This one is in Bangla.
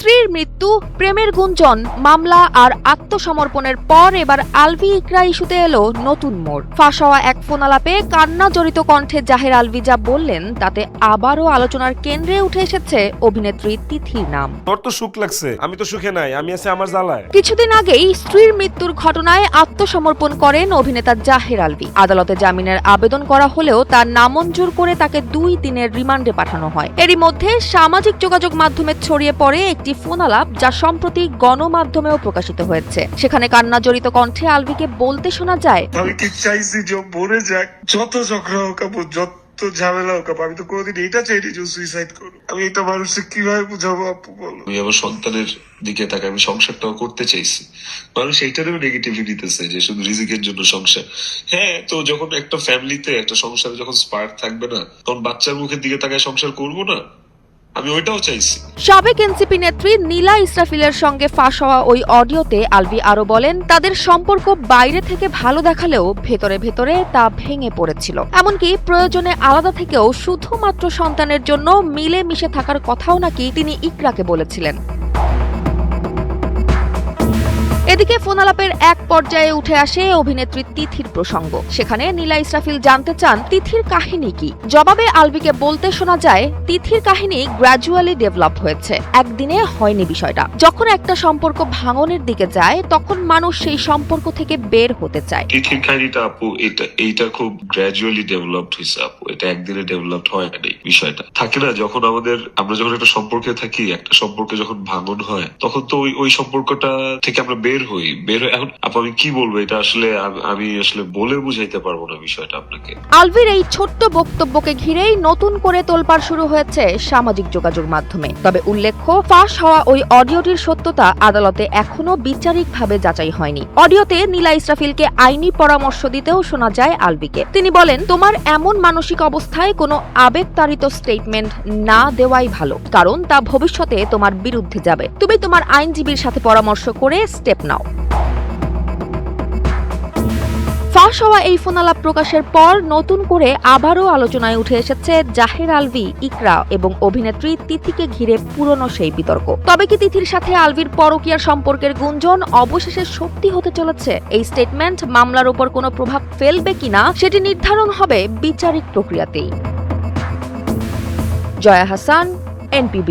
স্ত্রীর মৃত্যু, প্রেমের গুঞ্জন, মামলা আর আত্মসমর্পণের পর এবার আলভি ইকরা ইস্যুতে এলো নতুন মোড়। ফাঁস হওয়া এক ফোন আলাপে কান্না জড়িত কণ্ঠে জাহের আলভি যা বললেন তাতে আবারও আলোচনার কেন্দ্রে উঠে এসেছে অভিনেত্রী তিথির নাম। তোর তো সুখ লাগছে, আমি তো সুখে নাই, আমি আছি আমার জ্বালায়। কিছুদিন আগেই স্ত্রীর মৃত্যুর ঘটনায় আত্মসমর্পণ করেন অভিনেতা জাহের আলভি। আদালতে জামিনের আবেদন করা হলেও তার নামঞ্জুর করে তাকে 2 দিনের রিমান্ডে পাঠানো হয়। এরই মধ্যে সামাজিক যোগাযোগ মাধ্যমে ছড়িয়ে পড়ে একটি ফোন আলাপ যা সম্প্রতি গণমাধ্যমেও প্রকাশিত হয়েছে। সেখানে কান্না জড়িত কণ্ঠে আলভিকে বলতে শোনা যায়, আমি কি চাইছি যে মরে যাক, যত ঝগড়া হোক, যত ঝামেলা হোক, আমি তো কোনোদিন এটা চাইনি যে সুইসাইড করো। আমি এটা মানুষকে কিভাবে বুঝাবো আপু বলো? আমি আমার সন্তানের দিকে তাকে আমি সংসারটাও করতে চাইছি। মানুষ এইটারও নেগেটিভলি নিতেছে যে শুধু রিজিকের জন্য সংসার। হ্যাঁ, তো যখন একটা ফ্যামিলিতে একটা সংসারে যখন স্পার্ক থাকবে না, তখন বাচ্চার মুখের দিকে তাকায় সংসার করবো না? আমি ওইটাও চাইছি। সাবেক এনসিপি নেত্রী নীলা ইসরাফিলের সঙ্গে ফাঁস হওয়া ওই অডিওতে আলভি আরো বলেন, তাদের সম্পর্ক বাইরে থেকে ভালো দেখালেও ভেতরে ভেতরে তা ভেঙে পড়েছিল। এমনকি প্রয়োজনে আলাদা থেকেও শুধুমাত্র সন্তানের জন্য মিলে মিশে থাকার কথাও নাকি তিনি ইকরাকে বলেছিলেন। এদিকে ফোন আলাপের এক পর্যায়ে উঠে আসে অভিনেত্রী তিথির প্রসঙ্গ। সেখানে নীলা ইসরাফিল জানতে চান তিথির কাহিনী কি। জবাবে আলভিকে বলতে শোনা যায়, তিথির কাহিনী গ্র্যাজুয়ালি ডেভেলপ হয়েছে, একদিনে হয়নি বিষয়টা। যখন একটা সম্পর্ক ভাঙনের দিকে যায় তখন মানুষ সেই সম্পর্ক থেকে বের হতে চায়। তিথির কাহিনীটা আপু এইটা খুব গ্র্যাজুয়ালি ডেভেলপড হয়েছে আপু, এটা একদিনে ডেভেলপড হয় না। বিষয়টা থাকে না, যখন আমরা যখন একটা সম্পর্কে থাকি, একটা সম্পর্কে যখন ভাঙন হয় তখন তো ওই সম্পর্কটা থেকে আমরা বের হই। এখন আপু আমি কি বলবো, এটা আসলে আমি বলে বুঝাইতে পারবো না বিষয়টা আপনাকে। আলভির এই ছোট্ট বক্তব্যকে ঘিরেই নতুন করে তোলপাড় শুরু হয়েছে সামাজিক যোগাযোগ মাধ্যমে। তবে উল্লেখ্য, ফাঁস হওয়া ওই অডিওটির সত্যতা আদালতে এখনো বিচারিকভাবে যাচাই হয়নি। অডিওতে নীলা ইসরাফিলকে আইনি পরামর্শ দিতেও শোনা যায় আলভিকে। তিনি বলেন, তোমার এমন মানসিক অবস্থায় কোনো আবেগতাড়িত স্টেটমেন্ট না দেওয়াই ভালো, কারণ তা ভবিষ্যতে তোমার বিরুদ্ধে যাবে। তুমি তোমার আইনজীবীর সাথে পরামর্শ করে স্টেপ নাও। ফাঁস হওয়া এই ফোনালাপ প্রকাশের পর নতুন করে আবারও আলোচনায় উঠে এসেছে জাহের আলভি, ইকরা এবং অভিনেত্রী তিথিকে ঘিরে পুরনো সেই বিতর্ক। তবে কি তিথির সাথে আলভির পরকীয়ার সম্পর্কের গুঞ্জন অবশেষে সত্যি হতে চলেছে? এই স্টেটমেন্ট মামলার উপর কোনো প্রভাব ফেলবে কিনা সেটি নির্ধারণ হবে বিচারিক প্রক্রিয়াতেই। জয়া হাসান, NPB।